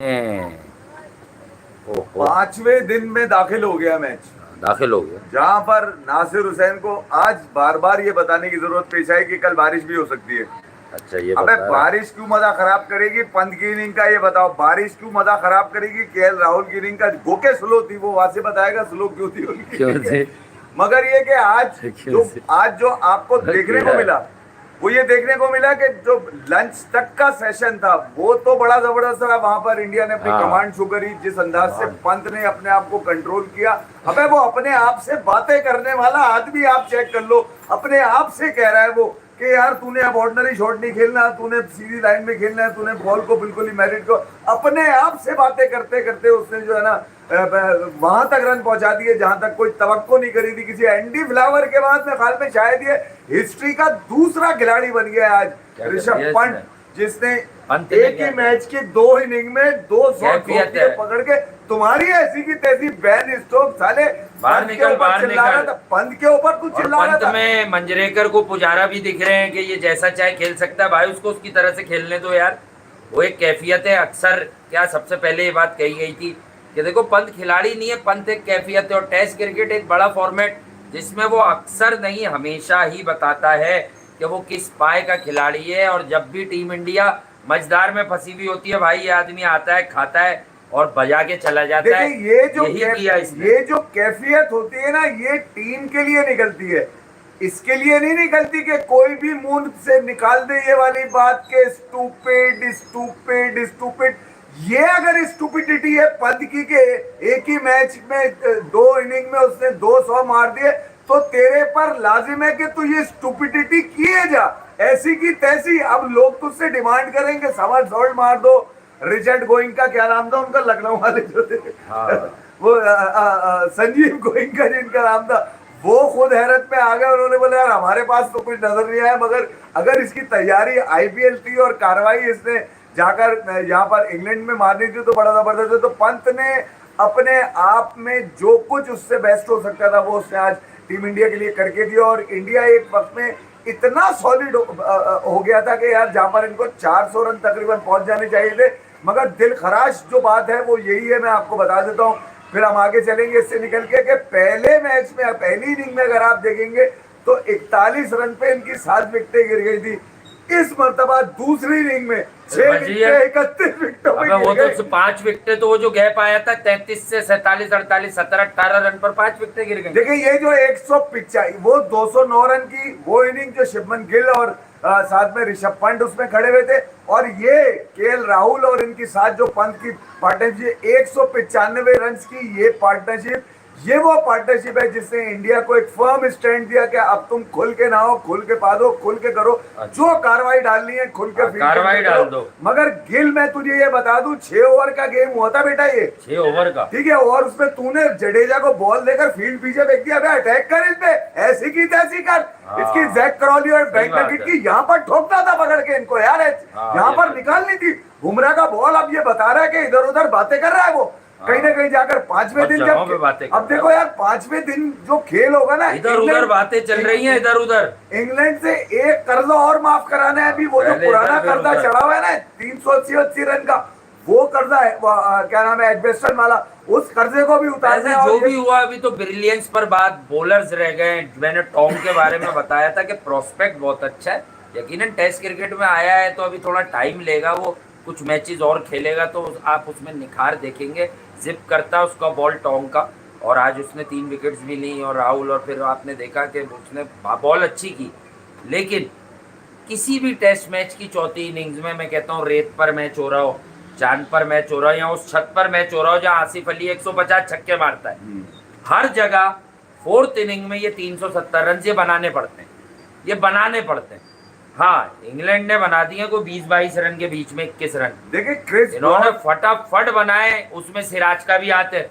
ओहो। 5वें दिन में दाखिल हो गया मैच, दाखिल हो गया। जहां पर नासिर हुसैन को आज बार बार ये बताने की जरूरत पेश आई कि कल बारिश भी हो सकती है। अच्छा, ये अबे बता रहा। बारिश क्यों मजा खराब करेगी पंत की इनिंग का, ये बताओ। बारिश क्यों मजा खराब करेगी केएल राहुल की इनिंग का। गोके स्लो थी, वो वहां से बताएगा स्लो क्यों थी उनकी। क्यों थे? मगर ये कि क्यों से? आज जो आपको देखने को मिला, वो ये देखने को मिला कि जो लंच तक का सेशन था वो तो बड़ा जबरदस्त रहा। वहां पर इंडिया ने अपनी हाँ। कमांड शो करी, जिस अंदाज से पंत ने अपने आप को कंट्रोल किया। अबे वो अपने आप से बातें करने वाला आदमी, आप चेक कर लो, अपने आप से कह रहा है वो कि यार तूने अब ऑर्डिनरी शॉट नहीं खेलना, तूने सीधी लाइन में खेलना है, तूने बॉल को बिल्कुल ही मेरिट को। अपने आप से बातें करते करते उसने जो है ना वहां तक रन पहुंचा दिए जहां तक कोई तवक्को नहीं करी थी किसी एंडी फ्लावर के बाद। में ख्याल में शायद ये हिस्ट्री का दूसरा खिलाड़ी बन गया आज ऋषभ पंत, जिसने एक ही मैच के 2 इनिंग में 2 शॉट पकड़ के तुम्हारी ऐसी की तैसी बैन स्टोक साले बाहर निकल। पंत के ऊपर तू चिल्ला रहा था। में मंजरेकर को पुजारा भी दिख रहे हैं कि ये जैसा चाहे खेल सकता है भाई, उसको उसकी तरह से खेलने दो यार। वो एक कैफियत है। अक्सर क्या सबसे पहले ये बात कही गई थी कि देखो पंत खिलाड़ी नहीं है, पंत एक कैफियत है। और टेस्ट क्रिकेट एक बड़ा फॉर्मेट जिसमें वो अक्सर नहीं हमेशा ही बताता है कि वो किस पाए का खिलाड़ी है। और जब भी टीम इंडिया मझदार में फंसी हुई होती है भाई, ये आदमी आता है, खाता है और बजा के चला जाता है। ये जो कैफियत होती है ना, ये टीम के लिए निकलती है, इसके लिए नहीं निकलती कि कोई भी मुंह से निकाल दे ये वाली बात के स्टूपिड स्टूपिड स्टूपिड। ये अगर स्टूपिडिटी है पद की के एक ही मैच में 2 इनिंग में उसने 200 मार दिए, तो तेरे पर लाजिम है कि तू ये स्टूपिडिटी किए जा ऐसी की तैसी। अब लोग तुझसे डिमांड करेंगे समरसॉल्ट मार दो। रिचर्ड गोइंग का क्या नाम था उनका, लखनऊ वाले जो थे, वो संजीव गोइंग का जिनका नाम था, वो खुद हैरत में आ गए। उन्होंने बोला यार हमारे पास तो कुछ नजर नहीं आया, मगर अगर इसकी तैयारी आईपीएल थी और कार्रवाई इसने जाकर यहाँ पर इंग्लैंड में मारनी थी तो बड़ा जबरदस्त है। तो पंत ने अपने आप में जो कुछ उससे बेस्ट हो सकता था वो उसने आज टीम इंडिया के लिए करके दिया। और इंडिया एक वक्त में इतना सॉलिड हो गया था कि यार जहां पर इनको 400 रन तकरीबन पहुंच जाने चाहिए थे, मगर दिल खराश जो बात है वो यही है, मैं आपको बता देता हूं, फिर हम आगे चलेंगे इससे निकल के, कि पहले मैच में पहली इनिंग में अगर आप देखेंगे तो 41 रन पे इनकी 7 विकेटें गिर गई थी। इस मर्तबा दूसरी इनिंग में 6 विकेट 31 विकेटों पे वो तो 5 विकेटें, तो वो जो गैप आया था 33 से 47 48 17 18 रन पर 5 विकेटें गिर गई। देखिए ये जो 195 वो 209 रन की वो इनिंग जो शुभमन गिल और साथ में ऋषभ पंत उसमें खड़े हुए थे, और ये केएल राहुल और इनकी साथ जो पंत की पार्टनरशिप 195 रन की ये पार्टनरशिप, ये वो पार्टनरशिप है जिसने इंडिया को एक फर्म स्टैंड दिया कि अब तुम खुल के नहाओ, खुल के पा दो, खुल के करो, जो कार्रवाई डालनी है खुल के कार्रवाई डाल दो। मगर गिल मैं तुझे ये बता दूं 6 ओवर का गेम हुआ था बेटा, ये 6 ओवर का, ठीक है। और उसमें तूने जडेजा को बॉल देकर फील्ड पीछे फेंक दिया, अटैक कर इस पे, ऐसी की तैसी कर, इसकी जैक क्रॉली और बैकविकेट की यहाँ पर ठोकना था पकड़ के इनको यार, यहाँ पर निकालनी थी। बुमराह का बॉल अब ये बता रहा है कि इधर उधर बातें कर रहा है वो, कहीं ना कहीं जाकर 5वें दिन जब अब देखो यार 5वें दिन जो खेल होगा ना, इधर उधर बातें चल रही हैं, इधर उधर। इंग्लैंड से एक कर्जा और माफ कराना है अभी, वो जो पुराना कर्जा चढ़ा हुआ है ना 380 रन का, वो कर्जा है, क्या नाम है, एडवेस्टन वाला, उस कर्जे को भी उतारना है। जो भी हुआ अभी तो ब्रिलियंस पर बात, बॉलर्स रह गए। मैंने टॉम के बारे में बताया था कि प्रोस्पेक्ट बहुत अच्छा है, यकीनन टेस्ट क्रिकेट में आया है तो अभी थोड़ा टाइम लेगा, वो कुछ मैचेस और खेलेगा तो आप उसमें निखार देखेंगे। जिप करता है उसका बॉल टॉम का, और आज उसने 3 विकेट्स भी ली, और राहुल, और फिर आपने देखा कि उसने बॉल अच्छी की। लेकिन किसी भी टेस्ट मैच की चौथी इनिंग्स में मैं कहता हूँ रेत पर मैच हो रहा हो, चांद पर मैच हो रहा हो, या उस छत पर मैच हो रहा हो जहाँ आसिफ अली 150 छक्के मारता है, हर जगह 4th इनिंग में ये 370 रन ये बनाने पड़ते हैं, ये बनाने पड़ते हैं। हाँ, इंग्लैंड ने बना दिए कोई 20-22 रन के बीच में 21 रन। देखिए इन्होंने फटाफट बनाए, उसमें सिराज का भी हाथ है,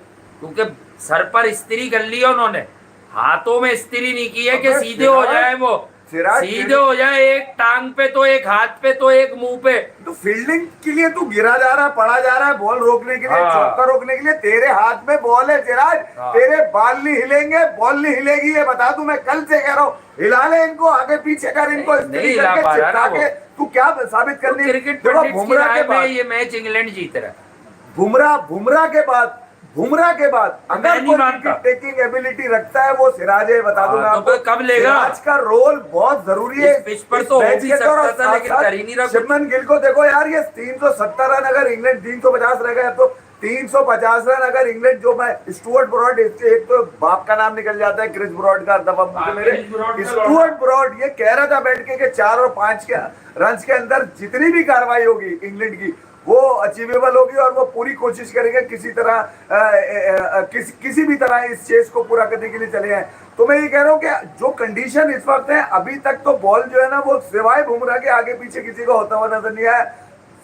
क्योंकि सर पर इस्त्री कर ली है उन्होंने, हाथों में इस्त्री नहीं की है कि सीधे हो जाए, वो सीधे हो जाए, एक टांग पे तो एक हाथ पे तो एक मुंह पे। तो फील्डिंग के लिए तू गिरा जा रहा है, पड़ा जा रहा है, बॉल रोकने के लिए, चौका रोकने के लिए तेरे हाथ में बॉल है सिराज, तेरे बाल नहीं हिलेंगे, बॉल नहीं हिलेगी, ये बता दूं मैं कल से कह रहा हूँ। हिला ले इनको, आगे पीछे कर इनको, नहीं हिला पा रहा तू क्या साबित करनी। क्रिकेट बुमराह के ये मैच इंग्लैंड जीत रहा है, बुमराह के बाद अगर मैं नहीं कोई मानता। विकेट टेकिंग एबिलिटी रखता है वो सिराज है, बता दूं मैं तो आपको। कब लेगा? सिराज का रोल बहुत जरूरी है इस पिच पर तो हो मैच भी के दौरान। सकता था, लेकिन कर ही नहीं रहा कुछ। शुभमन गिल को देखो यार, ये 370 रन अगर इंग्लैंड 350 रह गए तो 350 रन अगर इंग्लैंड, जो मैं स्टुअर्ट ब्रॉड, एक तो बाप का नाम निकल जाता है क्रिस ब्रॉड का, दफा मुझे मेरे क्रिस ब्रॉड का स्टुअर्ट ब्रॉड ये कह रहा था बैठ के 4 और 5 के रन के अंदर जितनी भी कार्रवाई होगी इंग्लैंड की वो अचीवेबल होगी और वो पूरी कोशिश करेंगे किसी तरह किसी भी तरह इस चेस को पूरा करने के लिए चले हैं। तो मैं ये कह रहा हूँ कि जो कंडीशन इस वक्त है, अभी तक तो बॉल जो है ना वो सिवाय बुमराह के आगे पीछे किसी को होता हुआ नजर नहीं आया।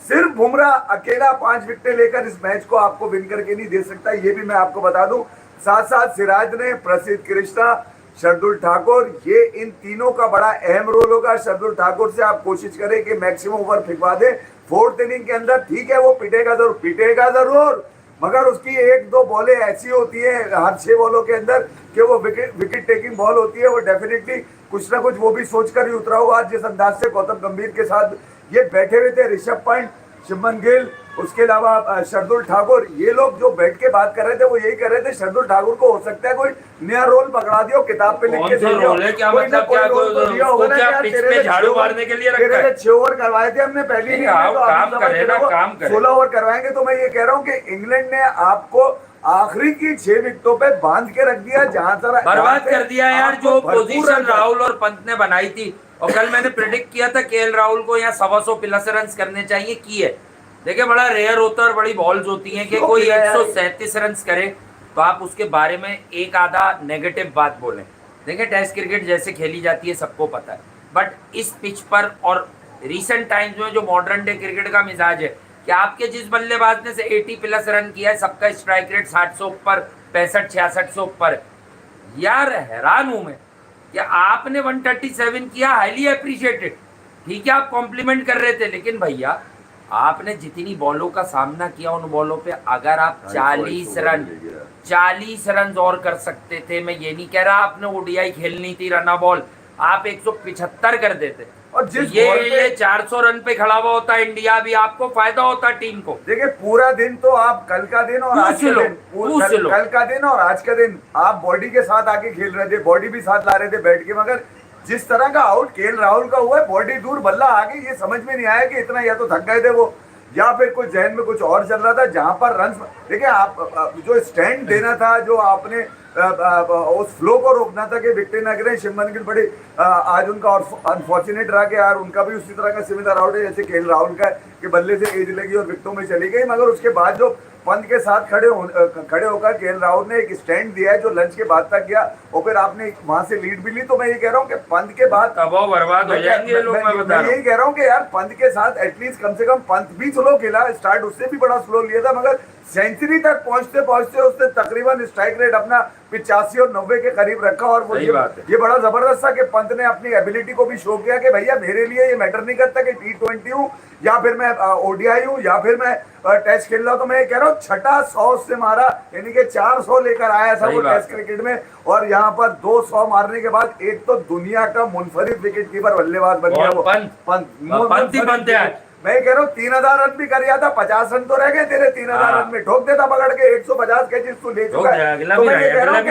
सिर्फ बुमराह अकेला 5 विकेटें लेकर इस मैच को आपको विन करके नहीं दे सकता, ये भी मैं आपको बता दूं। साथ साथ सिराज ने, प्रसिद्ध कृष्णा, शार्दुल ठाकुर, ये इन तीनों का बड़ा अहम रोल होगा। शार्दुल ठाकुर से आप कोशिश करें कि मैक्सिमम ओवर फिकवा दे 4th इनिंग के अंदर। ठीक है वो पिटेगा जरूर, मगर उसकी 1-2 बॉलें ऐसी होती है हर 6 बॉलों के अंदर कि वो विकेट टेकिंग बॉल होती है। वो डेफिनेटली कुछ ना कुछ वो भी सोचकर ही उतरा होगा। जिस अंदाज से गौतम गंभीर के साथ ये बैठे हुए थे, ऋषभ पंत, शुभमन गिल, उसके अलावा शार्दुल ठाकुर, ये लोग जो बैठ के बात कर रहे थे वो यही कर रहे थे शार्दुल ठाकुर को हो सकता है कोई नया रोल पकड़ा दियो, किताब पे लिख के दे दियो, क्या मतलब, क्या पिच पे झाड़ू मारने के लिए रखा है? 6 ओवर करवाए थे हमने पहली इनिंग में, तो काम करे ना, काम करे। 16 ओवर करवाएंगे। तो मैं ये कह रहा हूँ कि इंग्लैंड ने आपको आखिरी की 6 विकेटों पे बांध के रख दिया, जहां तरह बर्बाद कर दिया यार। जो पोजीशन राहुल और पंत ने बनाई थी, और कल मैंने प्रेडिक्ट किया था केएल राहुल को यहाँ 125 प्लस रन करने चाहिए, किए। देखिए बड़ा रेयर होता है और बड़ी बॉल्स होती हैं कि कोई 137 रन करे तो आप उसके बारे में एक आधा नेगेटिव बात बोलें। देखिए टेस्ट क्रिकेट जैसे खेली जाती है सबको पता है, बट इस पिच पर और रिसेंट टाइम्स में जो मॉडर्न डे क्रिकेट का मिजाज है कि आपके जिस बल्लेबाज ने से 80 प्लस रन किया है, सबका स्ट्राइक रेट 60 से ऊपर, 65-66 से ऊपर। यार हैरान हूं मैं कि आपने 137 किया, हाईली अप्रिशिएटेड। ठीक है आप कॉम्प्लीमेंट कर रहे थे, लेकिन भैया आपने जितनी बॉलों का सामना किया उन बॉलों पे अगर आप 40 रन और कर सकते थे, मैं ये नहीं कह रहा आपने ओडीआई खेलनी थी रना बॉल, आप 175 कर देते और जिस ये 400 रन पे खड़ा हुआ होता इंडिया, भी आपको फायदा होता टीम को। देखिए पूरा दिन तो आप कल का दिन और आज का दिन, कल का दिन और आज का दिन आप बॉडी के साथ आके खेल रहे थे, बॉडी भी साथ ला रहे थे बैठ के, मगर जिस तरह का आउट केएल राहुल का हुआ है, बॉडी दूर बल्ला आगे, ये समझ में नहीं आया कि इतना, या तो थक गए थे वो या फिर कुछ जहन में कुछ और चल रहा था। जहां पर रन, देखिए आप जो स्टैंड देना था, जो आपने उस फ्लो को रोकना था कि विकेट ना गिरे। शुभमन गिल बड़े आज उनका अनफॉर्चुनेट रहा कि यार उनका भी उसी तरह का सिमिलर आउट है जैसे केएल राहुल का, कि बल्ले से एज लगी और विकेटों में चली गई। मगर उसके बाद जो पंत के साथ खड़े होकर केएल राहुल ने एक स्टैंड दिया है जो लंच के बाद तक गया, और फिर आपने वहां से लीड भी ली। तो मैं ये कह रहा हूँ कि पंत के बाद तबाह बर्बाद हो जाएंगे लोग। मैं यही कह रहा हूँ कि यार पंत के साथ एटलीस्ट कम से कम, पंत भी स्लो खेला, स्टार्ट उससे भी बड़ा स्लो लिया था, मगर सेंचुरी तक पहुंचते पहुंचते उसने तकरीबन स्ट्राइक रेट अपना 85 और 90 के करीब रखा। और वो ये बड़ा जबरदस्त था कि पंत ने अपनी एबिलिटी को भी शो किया कि भैया मेरे लिए ये मैटर नहीं करता कि T20 हूँ या फिर मैं ओडीआई हूँ या फिर मैं टेस्ट खेल रहा हूँ। तो मैं ये कह रहा हूँ छठा 100 से मारा, यानी कि 400 लेकर आया था वो टेस्ट क्रिकेट में, और यहाँ पर 200 मारने के बाद एक तो दुनिया का मुनफरिद विकेट कीपर बल्लेबाज बन गया वो पंत। मैं कह रहा हूँ 3000 रन भी कर गया था, 50 रन तो रह गए तेरे, 3000 रन में ठोक देता पकड़ के, 150 कैचेस तू ले चुका है। तो मैं ये कह रहा हूँ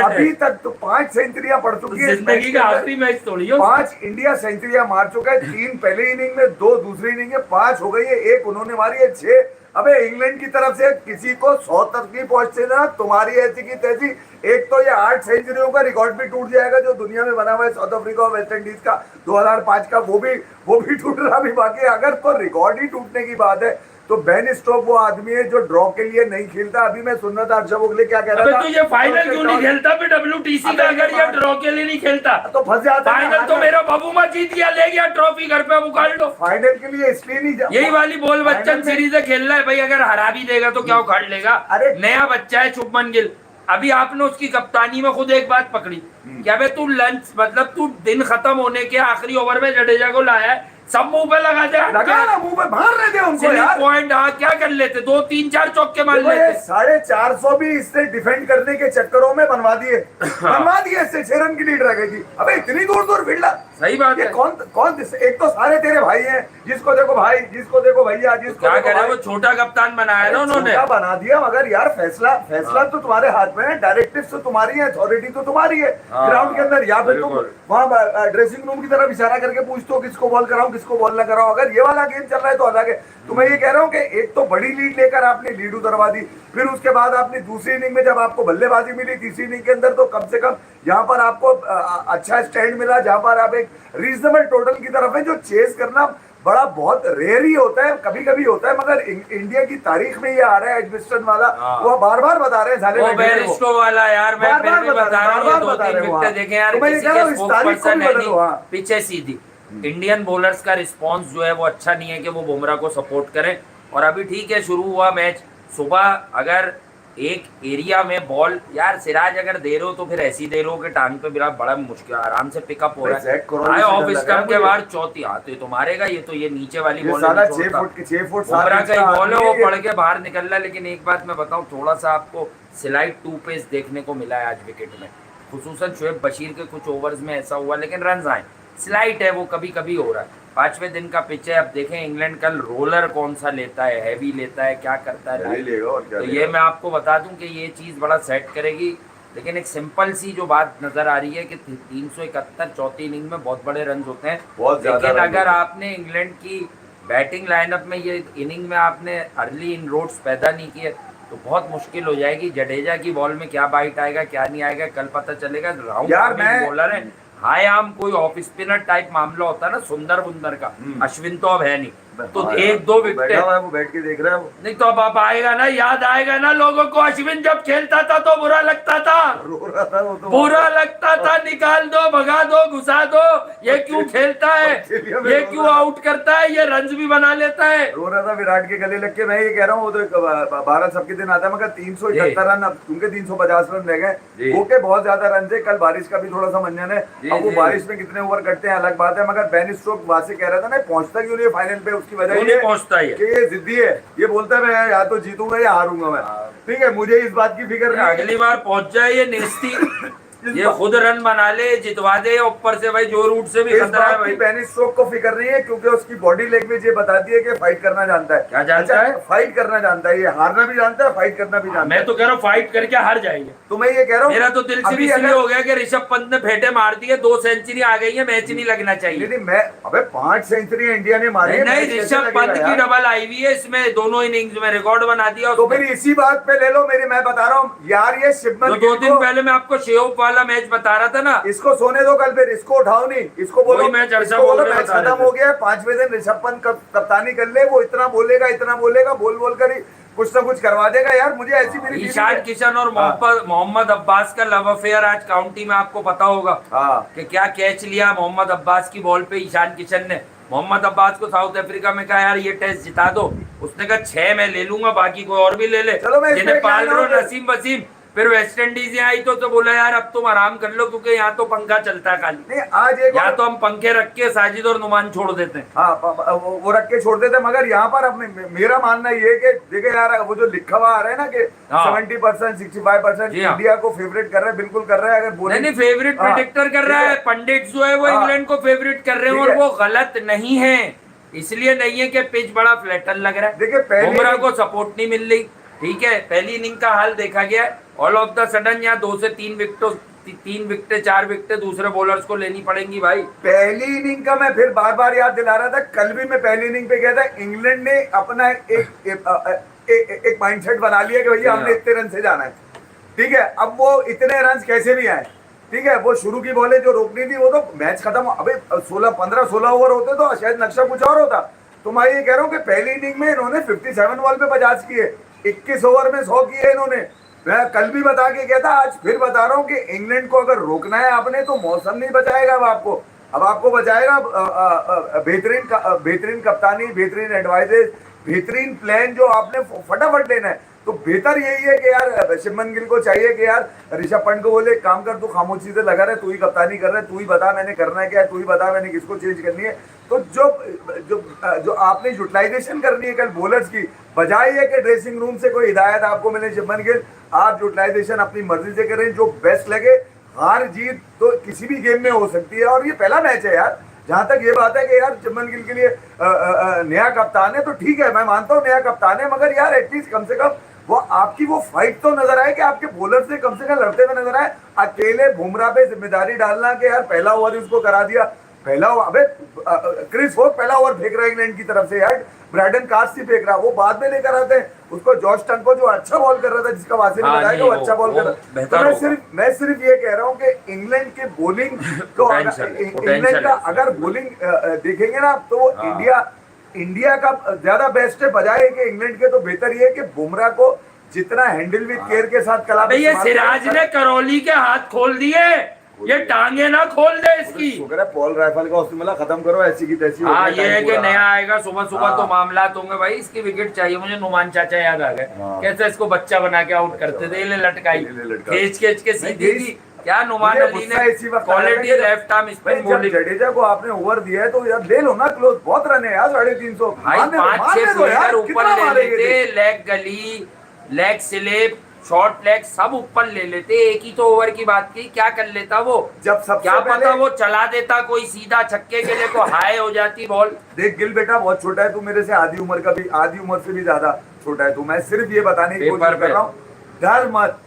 अभी तक तो 5 सेंचुरियां पड़ चुकी है, जिंदगी का आखिरी मैच तोड़ी है। 5 इंडिया सेंचुरियां मार चुका है, 3 पहले इनिंग में, 2 दूसरी इनिंग में, 5 हो गई है, 1 उन्होंने मारी है, 6 अबे इंग्लैंड की तरफ से किसी को 100 तक नहीं पहुंचते ना, तुम्हारी ऐसी की तैसी। एक तो ये 8 सेंचुरियों का रिकॉर्ड भी टूट जाएगा जो दुनिया में बना हुआ है साउथ अफ्रीका और वेस्ट इंडीज का 2005 का, वो भी टूट रहा भी बाकी। अगर तो रिकॉर्ड ही टूटने की बात है तो बेन स्टोक्स वो आदमी है जो ड्रॉ के लिए नहीं खेलता। अभी मैं सुन रहा था अर्शद बोगले क्या कह रहा था, तो ये फाइनल क्यों नहीं खेलता फिर WTC का, अगर ये ड्रॉ के लिए नहीं खेलता तो फंस जाता। फाइनल तो मेरा बबूमा जीत गया, ले गया ट्रॉफी घर पे, अब उखाड़ लो। फाइनल के लिए इसलिए नहीं, यही वाली बोल बच्चन सीरीज खेलना है भाई, अगर हरा भी देगा तो क्या उखाड़ लेगा। अरे नया बच्चा है शुभमन गिल, अभी आपने उसकी कप्तानी में खुद एक बात पकड़ी क्या बे, तू लंच मतलब तू दिन खत्म होने के आखिरी ओवर में जडेजा को लाया है, सब मुंह पे लगा दे, लगा ना मुंह पे, मार रहे थे उनको यार पॉइंट। हाँ क्या कर लेते, 2-3-4 चौके मार लेते। 450 भी इससे डिफेंड करने के चक्करों में बनवा दिए इससे 6 रन की लीड रह गई थी। अबे इतनी दूर फील्डर सही बात ये है। कौन कौन एक तो सारे तेरे भाई हैं, जिसको देखो भाई, जिसको देखो भैया, जिसको क्या देखो करे, भाई। वो छोटा कप्तान बनाया ना उन्होंने। छोटा बना दिया, मगर यार फैसला फैसला हाँ। तो तुम्हारे हाथ में है, डायरेक्टिव तो तुम्हारी है, अथॉरिटी तो तुम्हारी है हाँ, ग्राउंड के अंदर। या फिर तुम बिल्कुल। वहां ड्रेसिंग रूम की तरफ इशारा करके पूछते हो किसको बॉल कराऊं किसको बॉल ना कराऊं। अगर ये वाला गेम चल रहा है तो अलग है। तो मैं ये कह रहा हूँ कि एक तो बड़ी लीड लेकर आपने लीड उतरवा दी, फिर उसके बाद आपने दूसरी इनिंग में जब आपको बल्लेबाजी मिली तीसरी इनिंग के अंदर, तो कम से कम यहाँ पर आपको अच्छा स्टैंड मिला, जहां पर आप एक रीजनेबल टोटल की तरफ है। जो चेस करना बड़ा बहुत रेयर ही होता है, कभी कभी होता है, मगर इंडिया की तारीख में ये आ रहा है एडमिस्टन वाला। हाँ। वो बार बार बता रहे हैं साले वो बैठे हैं वो। बेरिस्टो वाला यार, मैं बार फिर बार भी बता रहा हूँ, ये बार दो बता तीन रहे हो विकेट हाँ। देखे यार, तो मैं ये किसी कह के रहा हूँ इस तारीख को स्पोक्सपर्सन भी है बदलो नहीं, हाँ। पीछे सीधी। इंडियन बॉलर्स का रिस्पांस जो है वो अच्छा नहीं है कि वो बुमराह को सपोर्ट करें। और अभी ठीक है, शुरू हुआ मैच सुबह, अगर एक एरिया में बॉल यार सिराज अगर दे रहे हो तो फिर ऐसी दे रहे हो कि टांग पे बिना बड़ा मुश्किल आराम से पिकअप हो भाई, रहा जैक है। क्रोली आए से ऑफ डर लग रहा स्टंप है के मुझे। बाहर चौथी आते तो मारेगा, ये नीचे वाली ये बॉल साला नहीं 6 छोड़ता। फुट की 6 फुट 7 बुमराह इंच का ही का बॉल है, आदमी वो है ये। पड़ के बाहर निकल रहा है। लेकिन एक बात मैं बताऊं, थोड़ा सा आपको स्लाइड टू पेस देखने को मिला है आज विकेट में, खुसूसन शोएब बशीर के कुछ ओवर्स में ऐसा हुआ, लेकिन रन आए, स्लाइट है, वो कभी कभी हो रहा है। 5वें दिन का पिच है, अब देखें इंग्लैंड कल रोलर कौन सा लेता है, हैवी लेता है, क्या करता है। नहीं लेगा और क्या तो लेगा। ये मैं आपको बता दूं कि ये चीज़ बड़ा सेट करेगी। लेकिन एक सिंपल सी जो बात नजर आ रही है कि 371 चौथी इनिंग में बहुत बड़े रन होते हैं, बहुत ज्यादा लेकिन रन अगर होते हैं। आपने इंग्लैंड की बैटिंग लाइनअप में ये इनिंग में आपने अर्ली इन रोड्स पैदा नहीं किए तो बहुत मुश्किल हो जाएगी। जडेजा की बॉल में क्या बाइट आएगा क्या नहीं आएगा कल पता चलेगा। राउंड यार मैं बॉलर है, हाई आर्म कोई ऑफ स्पिनर टाइप मामला होता है ना सुंदर बुंदर का, अश्विन तो अब है नहीं, तो हाँ, एक दो विकेट बैठा हुआ है वो, बैठ के देख रहा है वो। नहीं तो अब आएगा ना, याद आएगा ना लोगों को, अश्विन जब खेलता था तो बुरा लगता था, रो रहा था वो तो। बुरा लगता था, निकाल दो, भगा दो, घुसा दो, ये क्यों खेलता है, ऑस्ट्रेलिया में ये रो क्यों रहा था। आउट करता है, ये रन भी बना लेता है। रो रहा था विराट के गले लग के। मैं ये कह रहा हूँ वो तो भारत सबके दिन आता है, मगर 371 रन, अब उनके 350 रन रह जी। गए, वो के बहुत ज्यादा रन थे। कल बारिश का भी थोड़ा सा मंजन है, जी, अब वो जी। बारिश में कितने ओवर करते हैं अलग बात है, मगर बेन स्टोक्स वहां से कह रहा था ना पहुंचता क्यों नहीं फाइनल पे, उसकी वजह क्यों ये नहीं पहुंचता है? कि ये जिद्दी है। ये बोलता है मैं या तो जीतूंगा या हारूंगा मैं। ठीक है, मुझे इस बात की फिक्र नहीं है। अगली बार पहुंच जाए ये नेस्ती, ये खुद रन बना ले, जितवा दे, ऊपर से भाई जो रूट से भी इस खतरा है बात की भाई। बेन स्टोक्स को फिक्र नहीं है, क्योंकि उसकी बॉडी लैंग्वेज ये बताती है कि फाइट करना जानता है। क्या जानता है? फाइट करना जानता है, ये हारना भी जानता है, फाइट करना भी जानता मैं है। तो कह रहा हूँ फाइट करके हार जाएंगे। तो मैं ये कह रहा हूँ मेरा तो दिल से अभी इसलिए अगर- हो गया कि ऋषभ पंत ने फेंटे मार दिए, 2 सेंचुरी आ गई है, मैच नहीं लगना चाहिए। नहीं मैं अबे 5 सेंचुरी इंडिया ने मारी है, नहीं मैच कैसे ऋषभ लगेगा पंत की यार? डबल आई हुई है इसमें, दोनों इनिंग्स में रिकॉर्ड बना दिया तो उसने। फिर इसी बात पे ले लो मेरी, मैं बता रहा हूँ यार, ये शिवमन जो 2 गिल दिन को पहले मैं आपको शेओप वाला मैच बता रहा था ना, इसको सोने दो कल, फिर इसको उठाओ नहीं, इसको बोलो, वही मैं चर्चा इसको बोलो बोल रहा मैच बता रहे खत्म थे। हो गया है, 5वें दिन ऋषभ पंत कप्तानी कर ले, वो इतना बोलेगा बोल बोल कर ही कुछ ना कुछ करवा देगा यार। मुझे ऐसी मेरी feeling ईशान है। किशन और मोहम्मद अब्बास का लव अफेयर आज काउंटी में आपको पता होगा हाँ कि क्या कैच लिया मोहम्मद अब्बास की बॉल पे ईशान किशन ने। मोहम्मद अब्बास को साउथ अफ्रीका में कहा यार ये टेस्ट जिता दो, उसने कहा 6 मैं ले लूंगा, बाकी कोई और भी ले ले, चलो मैं जिन्हें इसमें पाल क्या लो नाम है? नसीम वसीम। फिर वेस्ट इंडीज आई तो बोला यार अब तुम आराम कर लो, क्योंकि यहाँ तो पंखा चलता है खाली, नहीं आज एक यहाँ और- तो हम पंखे रख के साजिद और नुमान छोड़ देते हैं। हाँ वो रख के छोड़ देते, मगर यहाँ पर अपने मेरा मानना ये है कि देखे यार, वो जो लिखा हुआ आ रहा है ना कि हाँ। 70% 65% जी हाँ। इंडिया को फेवरेट कर रहा है, बिल्कुल कर रहा है। अगर बोले नहीं फेवरेट हाँ, प्रेडिक्टर कर रहा ठीक है, पंडित जो है वो हाँ। इंग्लैंड को फेवरेट कर रहे हैं, ठीक और है। वो गलत नहीं है। इसलिए नहीं है कि पिच बड़ा फ्लैटन लग रहा है, देखिए पहले बुमराह को सपोर्ट नहीं मिल रही। ठीक है, पहली इनिंग का हाल देखा गया, ऑल ऑफ द सडन यहाँ 2 से 3 विकेटें 4 विकेटें दूसरे बॉलर्स को लेनी पड़ेंगी भाई। पहली इनिंग का मैं फिर बार बार याद दिला रहा था, कल भी मैं पहली इनिंग पे गया था, इंग्लैंड ने अपना एक माइंडसेट बना लिया कि भैया हमने इतने रन से जाना है। ठीक है, अब वो इतने रन कैसे भी आए, ठीक है, वो शुरू की बॉलें जो रोकनी थी वो तो मैच खत्म, अबे 15-16 ओवर होते तो शायद नक्शा कुछ और होता। तो मैं ये कह रहा हूँ कि पहली इनिंग में इन्होंने 57 बॉल पे 50 किए, 21 ओवर में 100 किए इन्होंने। मैं कल भी बता के गया था, आज फिर बता रहा हूँ कि इंग्लैंड को अगर रोकना है आपने तो मौसम नहीं बचाएगा अब आपको बचाएगा बेहतरीन कप्तानी, बेहतरीन एडवाइजेस, बेहतरीन प्लान जो आपने फटाफट लेना है। तो बेहतर यही है कि यार शुभमन गिल को चाहिए कि यार ऋषभ पंत को बोले काम कर, तू खामोशी से लगा रहे, तू ही कप्तानी कर रहे, तू ही बता मैंने करना है क्या, तू ही बता मैंने किसको चेंज करनी है। तो जो आपने यूटिलाइजेशन करनी है कल बॉलर्स की, बजाय है कि ड्रेसिंग रूम से कोई हिदायत आपको मिले शुभमन गिल, आप यूटिलाइजेशन अपनी मर्जी से करें, जो बेस्ट लगे हार जीत तो किसी भी गेम में हो सकती है, और ये पहला मैच है यार। जहां तक ये बात है कि यार शुभमन गिल के लिए नया कप्तान है, तो ठीक है, मैं मानता हूँ नया कप्तान है, मगर यार एटलीस्ट कम से कम वो आपकी वो फाइट तो नजर आए कि आपके बॉलर से कम लड़ते हुए नजर आए। अकेले बुमराह पे जिम्मेदारी डालना कि यार पहला ओवर उसको करा दिया, पहला अबे क्रिस वोक पहला ओवर फेंक रहा है इंग्लैंड की तरफ से यार, ब्रैडन कार्स ही फेंक रहा, वो बाद में लेकर आते हैं उसको, जॉर्ज टन को जो अच्छा बॉल कर रहा था, जिसका वासी ने बताया कि वो अच्छा बॉल कर रहा। तो मैं सिर्फ ये कह रहा हूँ कि इंग्लैंड के बॉलिंग को, इंग्लैंड का अगर बॉलिंग देखेंगे ना तो वो इंडिया का ज्यादा बेस्ट है, बजाय कि इंग्लैंड के। तो बेहतर ये है कि बुमराह को जितना हैंडल विद केयर के साथ कला, ये सिराज ने करौली के हाथ खोल दिए, ये टांगे ना खोल दे इसकी। पॉल राइफल का उसने मिला, खत्म करो ऐसी की तैसी। हाँ, ये है कि नया आएगा सुबह सुबह तो मामला होंगे भाई, इसकी विकेट चाहिए मुझे। नुमान चाचा याद आ गए, कैसे इसको बच्चा बना के आउट करते थे, ले लटकाई खींच के सीधी दी। क्या नुमान अली ने quality left arm spin bowling. Jadeja को आपने ओवर दिया है तो यार ले लो ना क्लोज, बहुत रन है यार 350 भाई, 5-6 फील्डर ऊपर ले लेते, लेग गली, लेग स्लिप, शॉर्ट लेग सब ऊपर ले लेते। एक ही तो ओवर की बात की, क्या कर लेता वो, जब सब क्या पता वो चला देता कोई सीधा छक्के के लिए, को हाई हो जाती बॉल। देख गिल बेटा बहुत छोटा है, तू मेरे से आधी उम्र से भी ज्यादा छोटा है तू। मैं सिर्फ ये बताने की कोशिश कर रहा हूँ, डर मत,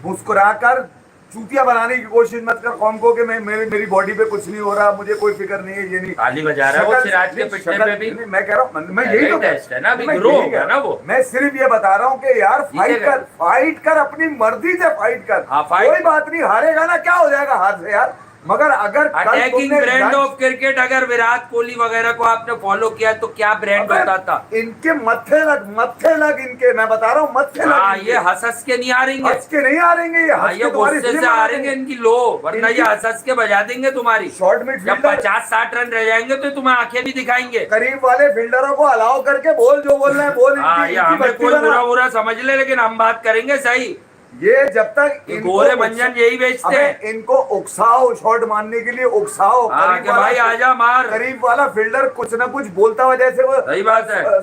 मुस्कुराकर चूतिया बनाने की कोशिश मत कर कौन को कि मेरी बॉडी पे कुछ नहीं हो रहा, मुझे कोई फिक्र नहीं है, ये नहीं ताली बजा रहा है वो सिराज के पिछले पे भी। मैं कह रहा हूँ, मैं यही तो टेस्ट है ना, अभी ग्रो होगा ना वो। मैं सिर्फ ये बता रहा हूँ कि यार फाइट कर अपनी मर्जी से फाइट कर, कोई बात नहीं, हारेगा ना, क्या हो जाएगा हार से यार। मगर अगर अटैकिंग ब्रांड ऑफ क्रिकेट, अगर विराट कोहली वगैरह को आपने फॉलो किया तो क्या ब्रांड होता था। इनके मत्थे लग इनके, मैं बता रहा हूँ मत्थे लग। ये हंस के नहीं हारेंगे, हंस के नहीं हारेंगे, ये गुस्से से हारेंगे इनकी लो, वरना ये हंस के बजा देंगे तुम्हारी। शॉर्ट मिड जब 50-60 रन रह जाएंगे तो तुम्हें आंखें भी दिखाएंगे। करीब वाले फील्डरों को अलाउ करके बोल जो बोल रहे हैं बोल। हमें कोई बुरा समझ ले, लेकिन हम बात करेंगे सही। ये जब तक गोरे मंजन यही बेचते हैं, इनको उकसाओ, शॉट मारने के लिए उकसाओ, भाई आजा मार। करीब वाला फील्डर कुछ ना कुछ बोलता हुआ, जैसे वो सही बात है,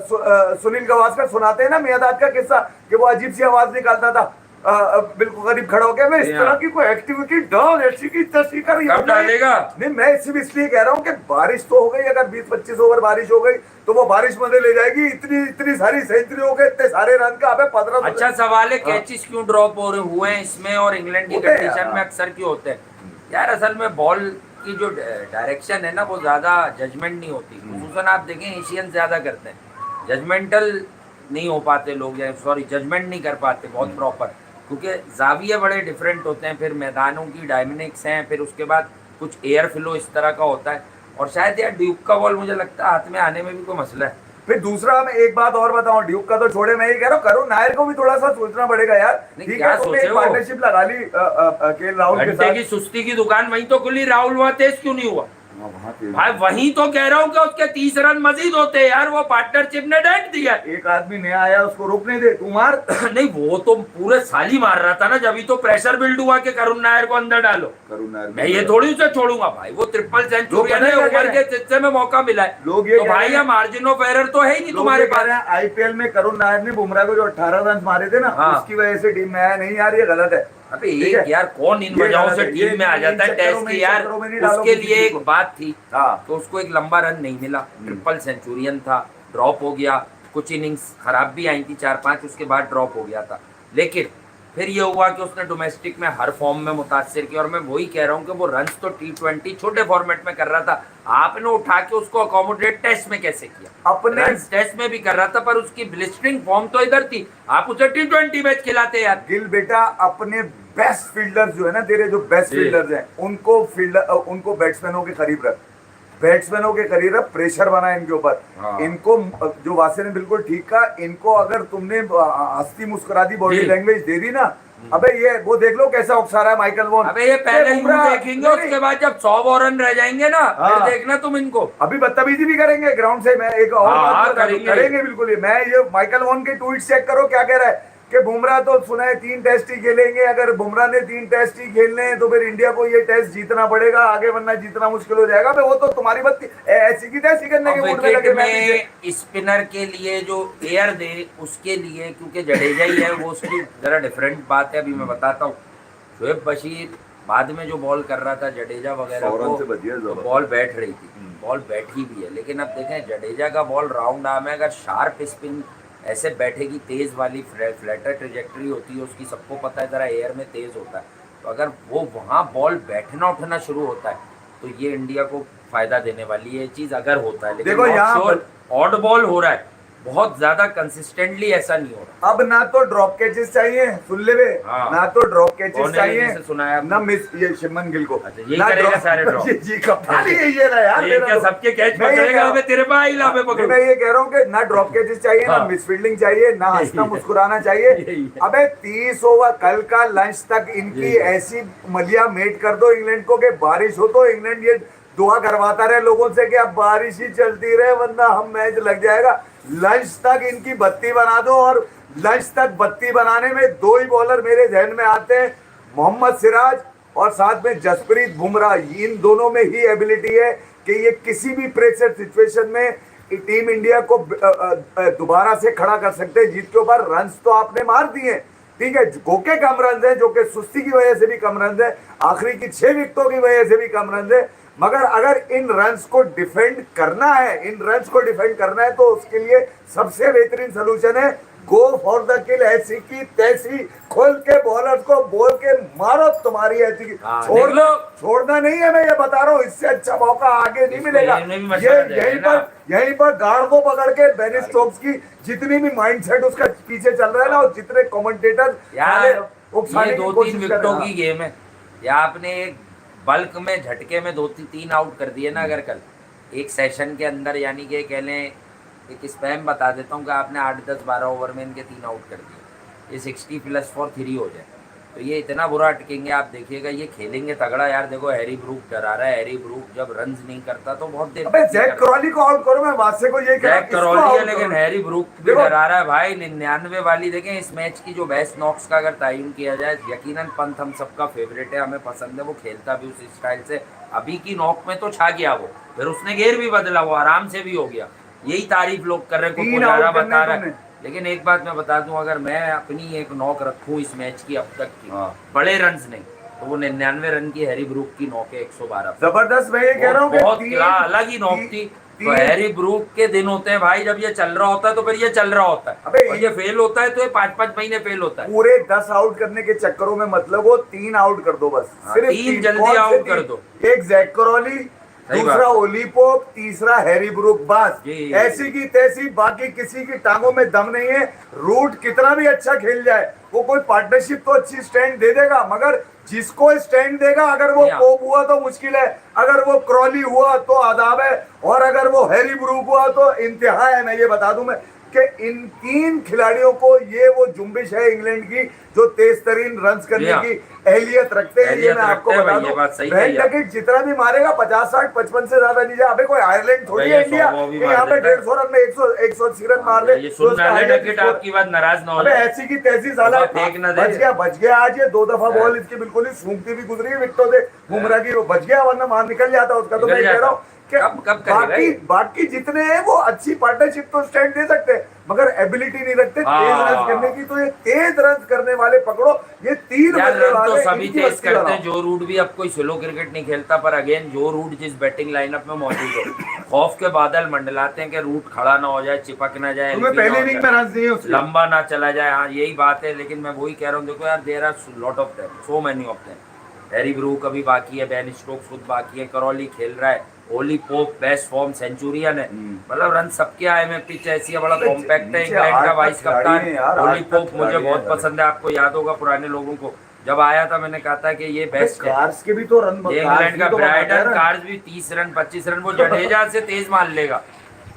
सुनील गावस्कर सुनाते हैं ना मियादाद का किस्सा, कि वो अजीब सी आवाज निकालता था बिल्कुल करीब खड़ा हो गया। मैं इस तरह की कोई एक्टिविटी डाल ऐसी की तैसी कर डालेगा नहीं। मैं सिर्फ इसलिए कह रहा हूँ कि बारिश तो हो गई, अगर 20-25 ओवर बारिश हो गई तो वो बारिश मजे ले जाएगी। इतनी सारी सेंचुरी हो गई, इतने सारे रन का, अबे 15। अच्छा सवाल है, कैचेस क्यों ड्रॉप हो रहे हुए हैं इसमें, और इंग्लैंड की कंडीशन में अक्सर क्यों होते हैं यार। असल में बॉल की जो डायरेक्शन है ना, वो ज्यादा जजमेंट नहीं होती। खुसूसन आप देखें एशियन ज्यादा करते हैं, जजमेंटल नहीं हो पाते लोग, सॉरी जजमेंट नहीं कर पाते बहुत प्रॉपर, क्योंकि जाविये बड़े डिफरेंट होते हैं, फिर मैदानों की डायनेमिक्स हैं, फिर उसके बाद कुछ एयर फ्लो इस तरह का होता है, और शायद यार ड्यूक का बॉल मुझे लगता है हाथ में आने में भी कोई मसला है। फिर दूसरा मैं एक बात और बताऊं, ड्यूक का तो छोड़े, मैं ये कह रहा हूँ करुण नायर को भी थोड़ा सा सोचना पड़ेगा यार। ठीक है, तुमने एक पार्टनरशिप लगा ली केएल राहुल के साथ, की सुस्ती की दुकान वहीं तो खुली, राहुल वहां तेज क्यों नहीं हुआ भाई? वहीं तो कह रहा हूँ कि उसके 30 रन मजीद होते हैं यार, वो पार्टनरशिप ने डेंट दिया। एक आदमी नया आया, उसको रोकने दे, तू मार। नहीं वो तो पूरे साल ही मार रहा था ना, जब तो प्रेशर बिल्ड हुआ कि करुण नायर को अंदर डालो। करुण नायर मैं ये थोड़ी उसे छोड़ूंगा भाई, वो ट्रिपल सेंचुरी है, ऊपर के हिस्से में मौका मिला है लोग ये तो भाई, ये मार्जिन ऑफ एरर तो है ही नहीं तुम्हारे पास। आईपीएल में करुण नायर ने बुमराह को जो 18 रन मारे थे ना, उसकी वजह से टीम में आया नहीं यार, ये गलत है। अबे एक यार कौन इन वजहों से टीम में आ जाता है टेस्ट की यार। उसके लिए एक बात थी तो उसको एक लंबा रन नहीं मिला, ट्रिपल सेंचुरियन था, ड्रॉप हो गया, कुछ इनिंग्स खराब भी आई थी 4-5, उसके बाद ड्रॉप हो गया था। लेकिन फिर ये हुआ कि उसने डोमेस्टिक में हर फॉर्म में मुतासिर किया, और मैं वही कह रहा हूँ कि वो रन्स तो T20 छोटे फॉर्मेट में कर रहा था, आपने उठा के उसको अकोमोडेट टेस्ट में कैसे किया? अपने टेस्ट में भी कर रहा था, पर उसकी ब्लिस्टरिंग फॉर्म तो इधर थी, आप उसे T20 मैच खिलाते यार। गिल बेटा अपने बेस्ट फील्डर्स जो है ना, तेरे जो बेस्ट फील्डर्स हैं, उनको बैट्समैनों के करीब रख, बैट्समैनों के करीब रख, प्रेशर बना इनके ऊपर। इनको जो वासे ने बिल्कुल ठीक कहा, इनको अगर तुमने हंसती मुस्कुरा दी बॉडी लैंग्वेज दे दी ना, अबे ये वो देख लो कैसा उकसा रहा है माइकल वॉन। अबे ये पहले देखेंगे, उसके बाद जब 100 रन रह जाएंगे ना, फिर देखना तुम इनको। अभी बदतमीजी भी करेंगे ग्राउंड से। मैं एक और बात करेंगे बिल्कुल। मैं ये माइकल वॉन के ट्वीट चेक करो, क्या कह रहा है कि बुमराह तो सुना है 3 टेस्ट ही खेलेंगे, अगर बुमराह ने 3 टेस्ट ही खेलने हैं तो फिर इंडिया को ये टेस्ट जीतना पड़ेगा, आगे वरना जीतना मुश्किल हो जाएगा। वो तो तुम्हारी बात ऐसी की तैसी करने के मूड में लगे। मैं स्पिनर के लिए जो एयर दे उसके लिए, क्योंकि जडेजा ही है वो, उसकी जरा डिफरेंट बात है। अभी मैं बताता हूँ, शोएब बशीर बाद में जो बॉल कर रहा था जडेजा वगैरह 100 रन को, से बचिए तो जबर। बॉल बैठ रही थी, बॉल बैठी भी है। लेकिन अब देखें जडेजा का बॉल राउंड आर्म है, अगर शार्प स्पिन ऐसे बैठेगी, तेज वाली फ्लैटर ट्रेजेक्टरी होती है उसकी, सबको पता है, जरा एयर में तेज होता है, तो अगर वो वहाँ बॉल बैठना उठना शुरू होता है तो ये इंडिया को फायदा देने वाली है ये चीज अगर होता है। लेकिन देखो यहाँ श्योर ऑड बॉल हो रहा है, बहुत ज्यादा कंसिस्टेंटली ऐसा नहीं हो रहा। अब ना तो ड्रॉप कैचेस चाहिए, सुन ले बे, हाँ। ना तो ड्रॉप कैचेस कौन है चाहिए, जिसे सुनाया आपने? ना मिस ये शिमन गिल को। अच्छा, यही ना करेगा drop- सारे drop? जी कप्तान ही यही है ना यार, ये मेरा क्या तो। सबके कैच मैं ये कह पकड़ेगा? रहा हूँ- मैं तेरे पास हिला में पकड़ूं? मैं ये कह रहा हूँ कि ना ड्रॉप कैचेस चाहिए, ना हाँ। मिस फील्डिंग चाहिए, ना यही हंसना है। मुस्कुराना चाहिए। यही है। अबे 30 ओवर कल का लंच तक इनकी यही है। ऐसी मलिया मेट कर दो इंग्लैंड को कि बारिश हो तो इंग्लैंड ये दुआ करवाता रहे लोगों से कि अब बारिश ही चलती रहे वरना हम मैच लग जाएगा। लंच तक इनकी बत्ती बना दो, और लंच तक बत्ती बनाने में दो ही बॉलर मेरे ध्यान में आते हैं, मोहम्मद सिराज और साथ में जसप्रीत बुमराह। इन दोनों में ही एबिलिटी है कि ये किसी भी प्रेशर सिचुएशन में टीम इंडिया को दोबारा से खड़ा कर सकते हैं। जीत के ऊपर रन्स तो आपने मार दिए, ठीक है, गोके कम रन है, जो कि सुस्ती की वजह से भी कम रन है, आखिरी की 6 विकेटों की वजह से भी कम रन है। मगर अगर इन रन्स को डिफेंड करना है, इन रन्स को डिफेंड करना है तो उसके लिए सबसे बेहतरीन सोल्यूशन है गो फॉर द किल। ऐसी की तैसी खोल के बॉलर को बोल के मारो, तुम्हारी ऐसी की हाँ, छोड़ना नहीं है। मैं ये बता रहा हूँ, इससे अच्छा मौका आगे नहीं मिलेगा। ये यहीं पर गार्ड को पकड़ के बेन स्टोक्स की जितनी भी माइंडसेट उसका पीछे चल रहा है ना, और जितने कमेंटेटर यार ये उकसाने की 2-3 कोशिश कर विकेटों रहे की हैं। गेम है, या आपने एक बल्क में झटके में 2-3 आउट कर दिए ना अगर कल एक सेशन के अंदर, यानी कि कह लें एक स्पैम बता देता हूँ कि आपने 8-10-12 ओवर में इनके 3 आउट कर दिए, ये 60+4 हो जाए तो ये इतना बुरा अटकेंगे। आप देखिएगा ये खेलेंगे तगड़ा यार। देखो हैरी ब्रूक डरा रहा है, हैरी ब्रूक जब रन्स नहीं करता तो बहुत देर अबे जैक क्रॉली को आउट करो, मैं वासे को ये कह रहा हूं, जैक इसको क्रॉली out है, लेकिन करो। हैरी ब्रूक भी देखो- डरा रहा है भाई। 99 वाली देखें इस मैच की जो बेस्ट नॉक्स का अगर तयन किया जाए, यकीनन पंत हम सबका फेवरेट है, हमें पसंद है, वो खेलता भी उस स्टाइल से। अभी की नॉक में तो छा गया वो, फिर उसने गेयर भी बदला, वो आराम से भी हो गया, यही तारीफ लोग कर रहे हैं, कोई 3 पुजारा आउट करने बता रहा को है। लेकिन एक बात मैं बता दूं, अगर मैं अपनी एक नॉक रखूं इस मैच की अब तक की, हाँ। बड़े रन्स नहीं, तो वो 99 रन की हैरी ब्रूक की नॉक है 112। जबरदस्त। मैं ये कह रहा हूँ बहुत कि किला अलग ही नॉक थी। तो हैरी ब्रूक के दिन होते हैं भाई, जब ये चल रहा होता है तो फिर ये चल रहा होता है, अबे और ये फेल होता है तो ये 5-5 महीने फेल होता है। पूरे 10 आउट करने के चक्करों में मतलब वो 3 आउट कर दो बस, हाँ, सिर्फ 3 3 जल्दी कौन से आउट 3? कर दो। एक जैक क्रॉली, सही दूसरा बात। ओली पोप, तीसरा हैरी ब्रूक, बस। जी। ऐसी की तैसी, बाकी किसी की टांगों में दम नहीं है। रूट कितना भी अच्छा खेल जाए, वो कोई पार्टनरशिप तो अच्छी स्टैंड दे देगा, मगर जिसको स्टैंड देगा, अगर वो पोप हुआ तो मुश्किल है, अगर वो क्रॉली हुआ तो आदाब है, और अगर वो हैरी ब्रूक हुआ तो इंतहा है। मैं ये बता दूं मैं कि इन 3 खिलाड़ियों को ये वो जुम्बिश है इंग्लैंड की जो तेज तरीन रन करने की एहलियत रखते हैं। ये मैं आपको बता दूं, ब्रेंट डकेट जितना भी मारेगा 50, 60, 55 से ज्यादा नहीं जाए। अबे कोई आयरलैंड थोड़ी है इंडिया कि यहाँ पे 150 रन में 180 रन मार ले। आपकी बात नाराज ना हो, ऐसी की तैसी साला बच गया आज ये 2 दफा बॉल इसकी बिल्कुल ही सूंघती भी गुजरी है विकेटों से, बुमराह की वो बच गया, वरना मार निकल जाता उसका। तो मैं कह रहा हूँ बाकी जितने हैं वो अच्छी पार्टनरशिप तो स्टैंड दे सकते हैं, मगर एबिलिटी नहीं रखते तेज रन करने की। तो ये तेज रन करने वाले पकड़ो, ये 3 बल्ले वाले तो सभी तेज करते हैं। जो रूट भी अब कोई स्लो क्रिकेट नहीं खेलता, पर अगेन जो रूट जिस बैटिंग लाइनअप में मौजूद हो, खौफ के बादल मंडलाते हैं कि रूट खड़ा ना हो जाए, चिपक ना जाए, पहले इनिंग में रन नहीं, लंबा ना चला जाए। हाँ यही बात है, लेकिन मैं वही कह रहा हूँ, देखो यार there are lot of them, so many of them. Harry Brook अभी बाकी है, बेन स्टोक्स खुद बाकी है, करौली खेल रहा है, Ollie Pope best form Centurion है, मतलब रन सबके आए में। पिच ऐसी है, बड़ा कॉम्पैक्ट है, इंग्लैंड का वाइस कप्तान ओली पोप मुझे बहुत पसंद है। आपको याद होगा पुराने लोगों को, जब आया था मैंने कहा था कि ये बेस्ट है। कार्स के भी तो रन, इंग्लैंड का ब्राइडन कार्स भी 30 रन 25 रन, वो जडेजा से तेज मार लेगा,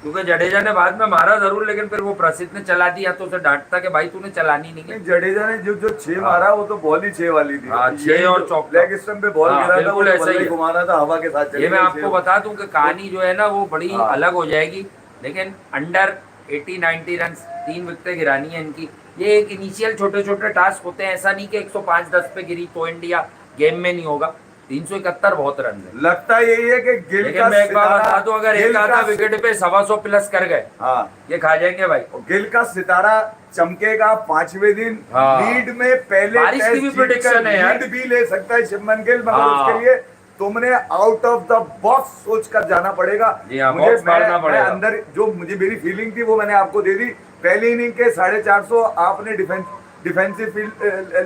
क्योंकि जडेजा ने बाद में मारा जरूर, लेकिन फिर वो प्रसिद्ध ने चला दिया तो उसे डांटता कि भाई तूने चलानी नहीं है। जडेजा ने जो 6 मारा वो तो बॉल ही 6 वाली थी। 6 और चौका, लेग स्टंप पे बॉल गिरा था, वो ऐसा ही घुमाना था हवा के साथ। ये मैं आपको बता दूं कि कहानी जो है ना वो बड़ी अलग हो जाएगी, लेकिन अंडर 80-90 रन 3 विकेटें गिरानी है इनकी। ये एक इनिशियल छोटे छोटे टास्क होते हैं, ऐसा नहीं कि 105-10 पे गिरी तो इंडिया गेम में नहीं होगा। 371 बहुत रन है। लगता यही है कि गिल लेकिन का मैं एक बात बता दूं, अगर गिल एक आधा का विकेट पे 125 प्लस कर गए, हाँ, ये खा जाएंगे भाई। गिल का सितारा चमकेगा 5वें दिन। हाँ। लीड में पहले बारिश की टेस्ट भी जीतकर prediction है यार। लीड भी ले सकता है शुभमन गिल, मगर हाँ। उसके लिए तुमने आउट ऑफ द बॉक्स सोच कर जाना पड़ेगा। जी हाँ, मुझे box मारना मैं पड़ेगा। अंदर जो मुझे मेरी फीलिंग थी वो मैंने आपको दे दी। पहली इनिंग के 450 आपने डिफेंसिव फील्ड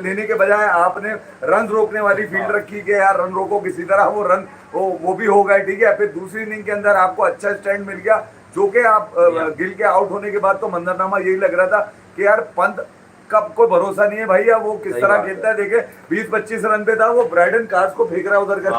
लेने के बजाय आपने रन रोकने वाली फील्ड रखी कि यार रन रोको किसी तरह, वो रन वो भी हो गए, ठीक है। फिर दूसरी इनिंग के अंदर आपको अच्छा स्टैंड मिल गया, जो कि आप गिल के आउट होने के बाद तो मंजरनामा यही लग रहा था कि यार पंत का कोई भरोसा नहीं है भाई, अब वो किस तरह खेलता है। देखे 20-25 रन पे था, वो ब्राइडन कार्स को फेंक रहा है उधर करके।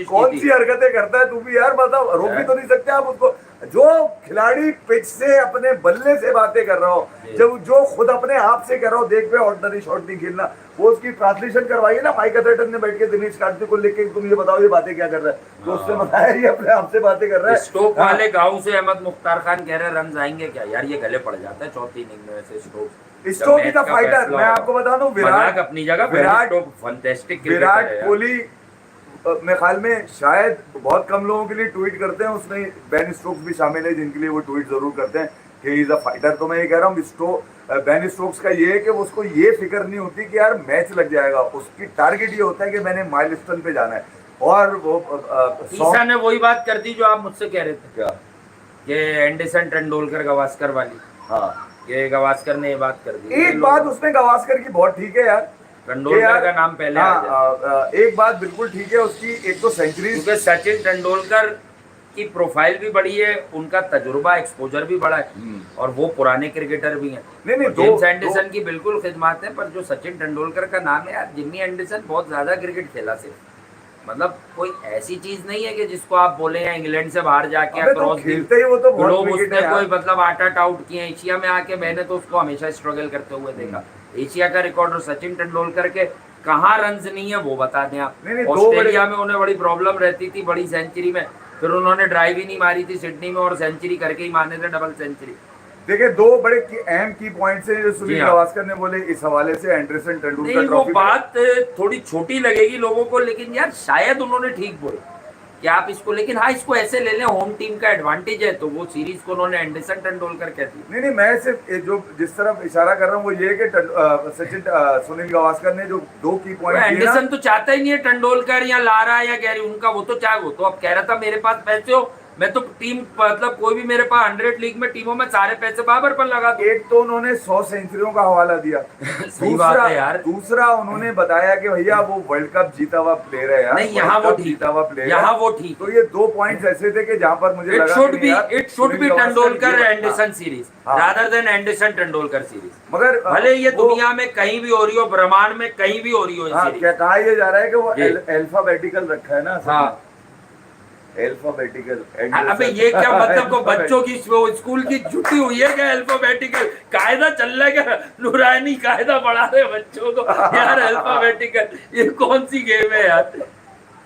कौन सी हरकतें करता है तू भी यार, बताओ। रोक भी तो नहीं सकते आप उसको। जो खिलाड़ी पिच से अपने बल्ले से बातें कर रहा हो, जब जो खुद अपने आप से कर रहा हो, देख पे ऑर्डिनरी शॉट नहीं खेलना, वो उसकी ट्रांसलेशन करवाइए ना। माइक अथर्टन ने बैठ के दिनेश कार्तिक को लेके तुम ये बताओ ये बातें क्या कर रहा है, तो उसने बताया ये अपने आप से बातें कर रहा है। स्टोक वाले गांव से अहमद मुख्तार खान कह रहे रन आएंगे क्या यार, ये गले पड़ जाता है चौथी इनिंग में से। Stokes is a fighter. मैं आपको बता दूं, विराट अपनी जगह, विराट कोहली मेरे ख्याल में शायद बहुत कम लोगों के लिए ट्वीट करते हैं, उसमें बेन स्टोक्स भी शामिल है जिनके लिए वो ट्वीट जरूर करते हैं कि इज अ फाइटर। तो मैं ये कह रहा हूँ बेन स्टोक्स का ये है कि उसको ये फिक्र नहीं होती कि यार मैच लग जाएगा, उसकी टारगेट ये होता है कि मैंने माइलस्टोन पे जाना है। और वो ईसा ने वही बात कर दी जो आप मुझसे कह रहे थे, क्या कि एंडरसन तेंदुलकर गावस्कर वाली। हाँ, ये गावस्कर ने ये बात कर दी। एक बात उसमें गावस्कर की बहुत ठीक है यार, तेंदुलकर का नाम पहले आ जाए। एक बात बिल्कुल ठीक है उसकी, एक तो सेंचुरी, क्योंकि सचिन तेंदुलकर की प्रोफाइल भी बड़ी है, उनका तजुर्बा एक्सपोजर भी बड़ा है, और वो पुराने क्रिकेटर भी हैं। नहीं जेम्स एंडरसन की बिल्कुल खिदमत है, पर जो सचिन तेंदुलकर का नाम है यार, जिम्मी एंडरसन बहुत ज्यादा क्रिकेट खेला सिर्फ, मतलब कोई ऐसी चीज नहीं है कि जिसको आप बोले हैं इंग्लैंड से बाहर जाके क्रॉस खेलते ही वो तो लोग उसने कोई मतलब आउट आउट किए। एशिया में आके मैंने तो उसको हमेशा स्ट्रगल करते हुए देखा। एशिया का रिकॉर्ड और सचिन तेंदुलकर के कहाँ रन नहीं है वो बता दें आप। ऑस्ट्रेलिया में उन्हें बड़ी प्रॉब्लम रहती थी बड़ी सेंचुरी में, फिर उन्होंने ड्राइव ही नहीं मारी थी सिडनी में, और सेंचुरी करके ही माने थे डबल सेंचुरी। देखिए दो बड़े अहम की पॉइंट्स हैं जो सुनील गावस्कर ने बोले इस हवाले से एंडरसन तेंदुलकर ट्रॉफी। वो बात थोड़ी छोटी लगेगी लोगों को, लेकिन यार शायद उन्होंने ठीक बोले कि आप इसको, लेकिन हाँ इसको ऐसे ले लें, होम टीम का एडवांटेज है, तो वो सीरीज को उन्होंने एंडरसन तेंदुलकर कह दी। नहीं मैं सिर्फ जो जिस तरफ इशारा कर रहा हूँ वो ये कि सचिन सुनील गावस्कर ने जो दो की पॉइंट, एंडरसन तो चाहता ही नहीं है तेंदुलकर या लारा या गैरी, उनका वो तो चाहे, वो तो अब कह रहा था मेरे पास पैसे हो, मैं तो टीम मतलब कोई भी मेरे पास 100 लीग में टीमों में सारे पैसे बाबर पर लगा दूं। एक तो उन्होंने 100 सेंचुरियों का हवाला दिया सही बात है यार। दूसरा उन्होंने बताया कि भैया वो वर्ल्ड कप जीता हुआ प्लेयर है यार, नहीं यहाँ वो जीता हुआ प्लेयर, यहाँ वो ठीक। तो ये दो पॉइंट्स ऐसे थे कि जहां पर मुझे लगा it should be Tendulkar Anderson series rather than Anderson Tendulkar series. मगर भले ये दुनिया में कहीं भी हो रही हो, ब्रह्मांड में कहीं भी हो रही हो, क्या कहा ये जा रहा है कि वो अल्फाबेटिकल रखा है ना। हाँ, अल्फाबेटिकल। अबे ये क्या मतलब को बच्चों की स्कूल की छुट्टी हुई है क्या? अल्फाबेटिकल कायदा चल रहा है क्या? नूरानी कायदा पढ़ा रहे बच्चों को यार, अल्फाबेटिकल ये कौन सी गेम है यार?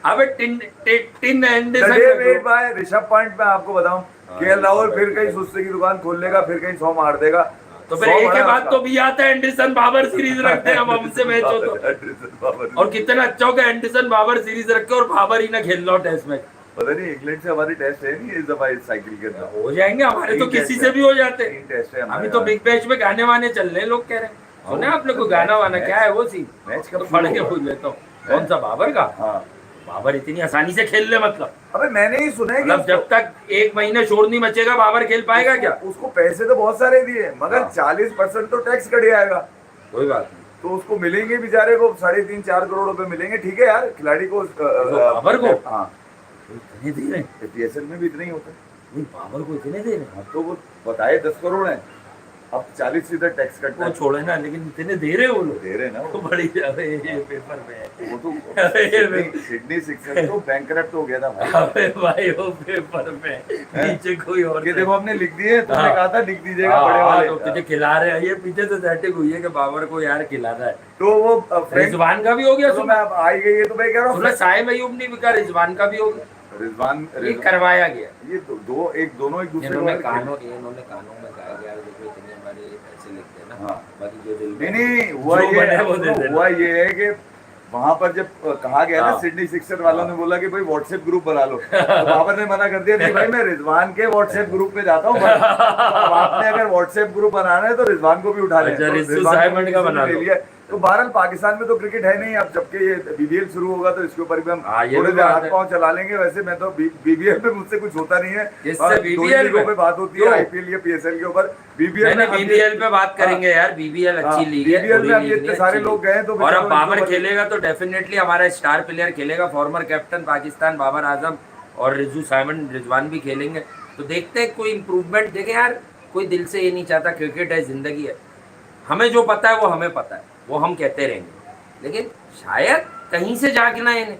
अबे टिन एंडरसन भाई ऋषभ पंत मैं आपको बताऊं, केएल राहुल फिर कहीं सुस्ते की दुकान खोल लेगा, फिर कहीं 100 मार देगा, तो फिर एक के बाद तो भी आता है एंडरसन बाबर सीरीज रखते हैं हम हमसे मैच हो तो। और कितना अच्छा होगा एंडरसन बाबर सीरीज रखे और बाबर ही ना खेल लो टेस्ट मैच। पता नहीं इंग्लैंड से हमारी टेस्ट है नहीं इस दफा इस साइकिल के अंदर। हो जाएंगे हमारे तो किसी से भी हो जाते हैं। टेस्ट है अभी तो बिग बैश में गाने वाने चल रहे हैं, लोग कह रहे हैं सुने आपने कोई गाना वाना, क्या है वो सीन? मैच तो पढ़ के पूछ लेता हूँ कौन सा बाबर का। बाबर इतनी आसानी से खेल ले मतलब? अबे मैंने ही सुना है मतलब जब तक 1 महीने शोर नहीं मचेगा बाबर खेल पाएगा क्या? उसको पैसे तो बहुत सारे दिए मगर 40% तो टैक्स कट जाएगा। कोई बात नहीं, तो उसको मिलेंगे बेचारे को 3.5-4 करोड़ रुपए मिलेंगे। ठीक है यार, खिलाड़ी को बाबर को हाँ इतने दे रहे हैं, पीएसएल में भी इतना ही होता है। नहीं बाबर को इतने दे रहे हैं, तो वो बताए 10 करोड़ है, अब 40 सीधा टैक्स कट वो छोड़े ना, लेकिन इतने दे रहे वो लोग, दे रहे ना वो बड़ी ये पेपर में है। वो तो सिडनी सिक्सर्स तो बैंकरप्ट हो गया था भाई। अबे भाई वो पेपर में नीचे कोई और ये देखो हमने लिख दिए, तुमने कहा था लिख दीजिएगा बड़े वाले। तो तुझे खिला रहे हैं, ये पीछे से सेटिंग हुई है कि बाबर को यार खिलाना है। तो वो रिजवान का भी हो गया, तो मैं अब आई गई है तो मैं कह रहा हूँ साइम अयूब ने भी कहा, रिजवान का भी हो गया, रिजवान ये करवाया गया। ये दोनों एक दूसरे इन्होंने कानों में कहा यार देखो इतने हमारे पैसे लिखते हैं ना, बाकी जो दिल नहीं हुआ ये है कि वहां पर जब कहा गया ना, हाँ। सिडनी सिक्सर वालों ने बोला कि भाई व्हाट्सएप ग्रुप बना लो, तो बाबर ने मना कर दिया, नहीं भाई मैं रिजवान के व्हाट्सएप ग्रुप में जाता हूँ। तो आपने अगर व्हाट्सएप ग्रुप बनाना है तो रिजवान को भी उठा लें। अच्छा, तो रिजवान रिजवान साइमंड का को बना ले लो। लिया। तो बहरहाल पाकिस्तान में तो क्रिकेट है नहीं, अब जबकि ये बीबीएल शुरू होगा तो इसके ऊपर भी हम हाँ, ये थोड़े भी से बात हाथ है। पांव चला लेंगे। वैसे मैं तो बीबीएल में मुझसे कुछ होता नहीं है, किससे? और दो BBL लीगों में? पे बात होती है, क्यों? आईपीएल या पीएसएल के ऊपर। बीबीएल नहीं में नहीं, अब बीबीएल पे बात हाँ, करेंगे यार, बीबीएल अच्छी हाँ, लीग है, BBL बुरी में अब लीग ये नहीं इतने है, सारे अच्छी लोग लीग। गए तो और बेचारों अब बाबर इनको खेलेगा तो डेफिनेटली हमारा स्टार प्लेयर खेलेगा, फॉर्मर कैप्टन पाकिस्तान बाबर आजम, और रिजू साइमन रिजवान भी खेलेंगे। तो देखते हैं कोई इंप्रूवमेंट। देखें यार, कोई दिल से ये नहीं चाहता, क्रिकेट है, जिंदगी है, हमें जो पता है वो हमें पता है, वो हम कहते रहेंगे, लेकिन शायद कहीं से जागना है इन्हें।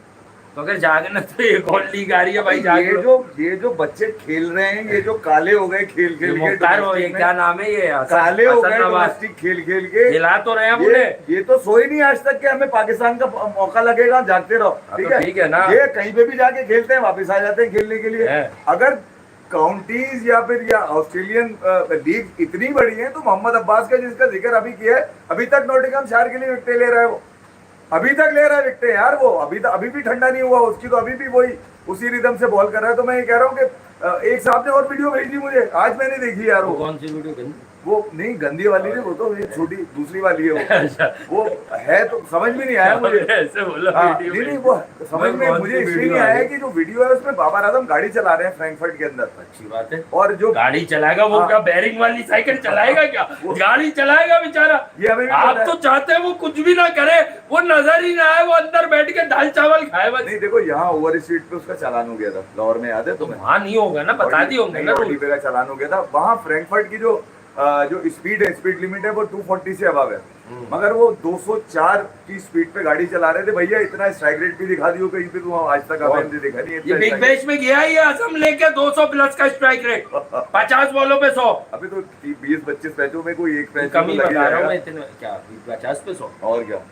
तो अगर जागना तो एक और लीग आ रही है भाई, जाग लो। ये जो बच्चे खेल रहे हैं, ये जो काले हो गए खेल ये खेल के, मुख्तार हो, ये domestic में, क्या नाम है, ये काले हो हसन गए नवाज, डोमेस्टिक खेल खेल के। खिला तो रहे हैं ये उन्हें। ये तो सोई नहीं आज तक कि हमें पाकिस्तान का मौका लगेगा, जागते रहो। हाँ, तो ठीक है ना। ये कहीं पे भी जाके खेलते हैं, वापस आ जाते हैं खेलने के लिए। है। अगर काउंटीज या फिर या ऑस्ट्रेलियन लीग इतनी बड़ी है, तो मोहम्मद अब्बास का जिसका जिक्र अभी किया है, अभी तक नॉटिंघम शायर के लिए विकेट ले रहा है, वो अभी तक ले रहा है विकेट यार। वो अभी भी ठंडा नहीं हुआ उसकी, तो अभी भी वही उसी रिदम से बॉल कर रहा है। तो मैं ये कह रहा हूँ कि एक साहब ने और वीडियो भेजी मुझे, आज मैंने देखी यार। वो वो कौन सी वीडियो गई? वो नहीं गंदी वाली नहीं, वो तो ये छोटी दूसरी वाली है। अच्छा। वो है तो समझ में नहीं आया मुझे। ऐसे बोला हाँ, वीडियो नहीं में। नहीं, वो समझ में कौन मुझे सी इसलिए वीडियो नहीं आ आया रही? कि जो वीडियो है उसमें बाबर आजम गाड़ी चला रहे हैं फ्रैंकफर्ट के अंदर। अच्छी बात है। और जो गाड़ी चलाएगा वो, हाँ। क्या बैरिंग वाली साइकिल चलाएगा क्या? गाड़ी चलाएगा बेचारा। ये हमें भी आप पता है। तो चाहते हैं वो कुछ भी ना करे, वो नजर ही ना आए, वो अंदर बैठ के दाल चावल खाए बस। नहीं देखो, यहाँ ओवर स्पीड पे उसका चालान हो गया था लाहौर में, याद है तो तुम्हें? वहाँ नहीं होगा ना, बता दिए होंगे ना रूल। का चालान हो गया था। वहाँ फ्रैंकफर्ट की जो स्पीड है, स्पीड लिमिट है वो 240 से अबव है, मगर वो 204 की स्पीड पे गाड़ी चला रहे थे। भैया इतना स्ट्राइक रेट भी दिखा दियो कहीं पे, तुम आज तक आपने देखा नहीं ये इतना बिग strike बैश में गया ही है असम लेके 200 प्लस का स्ट्राइक रेट, 50 बॉलों पे 100। rate। अभी तो 20-25 मैचों में कोई एक मैच कमी बता रहा हूँ मैं, इतने क्या 50 पे 100? और क्या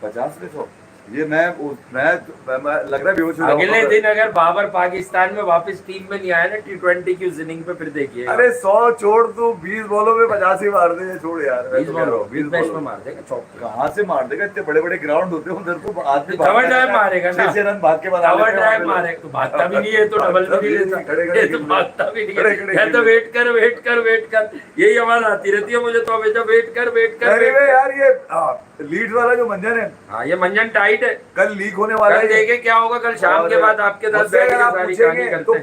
50 में 100? ये मैं लग रहा है बेहोश हो अगले जाऊंगा। दिन अगर बाबर पाकिस्तान में वापस टीम में नहीं आया ना T20 की उस इनिंग पे, फिर देखिए। अरे 100 छोड़, तू 20 बॉलों में 50 ही मार दे, छोड़ यार। मैं 20 तो कह रहा हूँ, 20 मैच बॉलों में मार देगा चौक। कहाँ से मार देगा? इतने बड़े बड़े ग्राउंड होते हैं उधर, तो आदमी कवर ड्राइव मारेगा ना, 6 रन भाग के बना कवर लेते हैं ड्राइव वहाँ पे। मारेगा तो भागता भी नहीं है, तो डबल भी नहीं लेता, ये तो भागता भी नहीं है। खड़े कहता वेट कर वेट कर वेट कर, यही आवाज आती रहती है मुझे तो हमेशा, वेट कर वेट कर अरे वेट कर। यार ये लीड्स वाला जो मंजन है, हाँ, ये मंजन टाइट है, कल लीक होने वाला कल है। देखे क्या होगा कल शाम के बाद आपके 10 मुझसे बैठ अगर के आप सारी कहानी पूछेंगे करते तो हैं।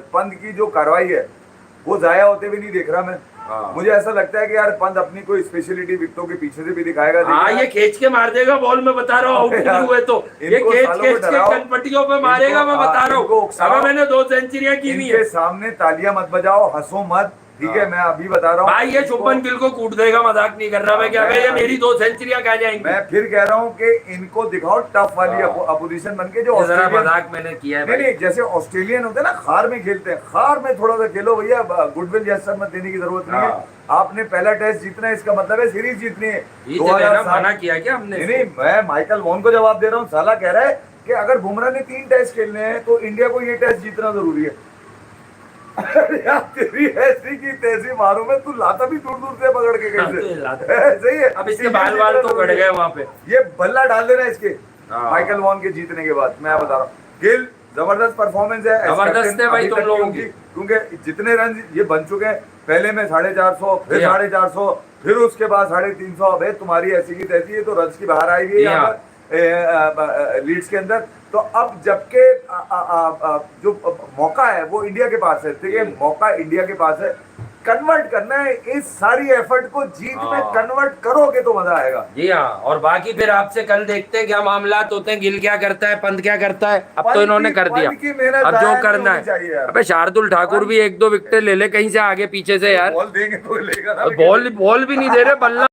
पंत की जो कार्रवाई है वो जाया होते हुए नहीं देख रहा मैं। हाँ। मुझे ऐसा लगता है कि यार पंत अपनी कोई स्पेशलिटी विकेटों के पीछे से भी दिखाएगा। हाँ, देखिए ये खींच के मार देगा बॉल में, बता रहा हूँ, आउट यार, हुए तो ये इनको खींच सालों को खींच के डराओ। कनपट्टियों पे मारेगा, मैं बता रहा इनको हूँ। उकसाओ। अगर मैंने 2 सेंचुरियां की हुई इनके है सामने तालियां मत बजाओ, हंसो मत, ठीक है? हाँ। मैं अभी बता रहा हूँ भाई, ये शुभमन गिल को कूट देगा, मजाक नहीं कर रहा मैं। क्या ये मेरी 2 सेंचुरियां कह जाएंगी? मैं फिर कह रहा हूँ कि इनको दिखाओ टफ वाली हाँ। अपोजिशन बन के, जो ये जरा ऑस्ट्रेलियन मजाक मैंने किया है नहीं भाई। नहीं, जैसे ऑस्ट्रेलियन होते हैं ना, खार में खेलते हैं, खार में थोड़ा सा खेलो भैया, गुडविल जैसा मत देने की जरूरत नहीं है। हाँ। आपने पहला टेस्ट जीतना है, इसका मतलब है सीरीज जीतनी है। ये जो है ना, 2007 मना किया क्या हमने? नहीं नहीं, मैं माइकल वॉन को जवाब दे रहा हूँ। साला कह रहा है कि अगर बुमराह ने 3 टेस्ट खेलने हैं तो इंडिया को ये टेस्ट जीतना जरूरी है। अरे यार, तेरी ऐसी की तैसी मारू मैं, तू लाता भी दूर दूर से पकड़ के हाँ, तो ये कैसे? लाता। सही है। अब इसके बाल वाल तो कट गए वहाँ पे। ये बल्ला डाल देना इसके हाँ। माइकल वॉन के जीतने के बाद। मैं बता रहा हूँ, गिल जबरदस्त परफॉर्मेंस है, जबरदस्त है भाई अभी तुम तक लोगों की। क्योंकि जितने रन ये बन चुके हैं, पहले में 450, फिर जी हाँ। 450, फिर उसके बाद 350। अब तुम्हारी ऐसी की तैसी है, तो रन की बाहर आएगी जी यहाँ हाँ। पर लीड्स के अंदर। तो अब जबकि जो मौका है वो इंडिया के पास है, ठीक है? मौका इंडिया के पास है, कन्वर्ट करना है। इस सारी एफर्ट को जीत में हाँ। कन्वर्ट करोगे तो मजा आएगा। जी हाँ, और बाकी फिर आपसे कल देखते हैं क्या मामलात होते हैं, गिल क्या करता है, पंत क्या करता है। अब तो पंत इन्होंने की- कर दिया, पंत की मेहनत अब जाया जो नहीं करना होनी चाहिए है। यार। अबे शार्दुल ठाकुर भी 1-2 विकेट ले ले कहीं से आगे पीछे से यार, बॉल देंगे तो लेगा ना, बॉल भी नहीं दे रहे, बल्ला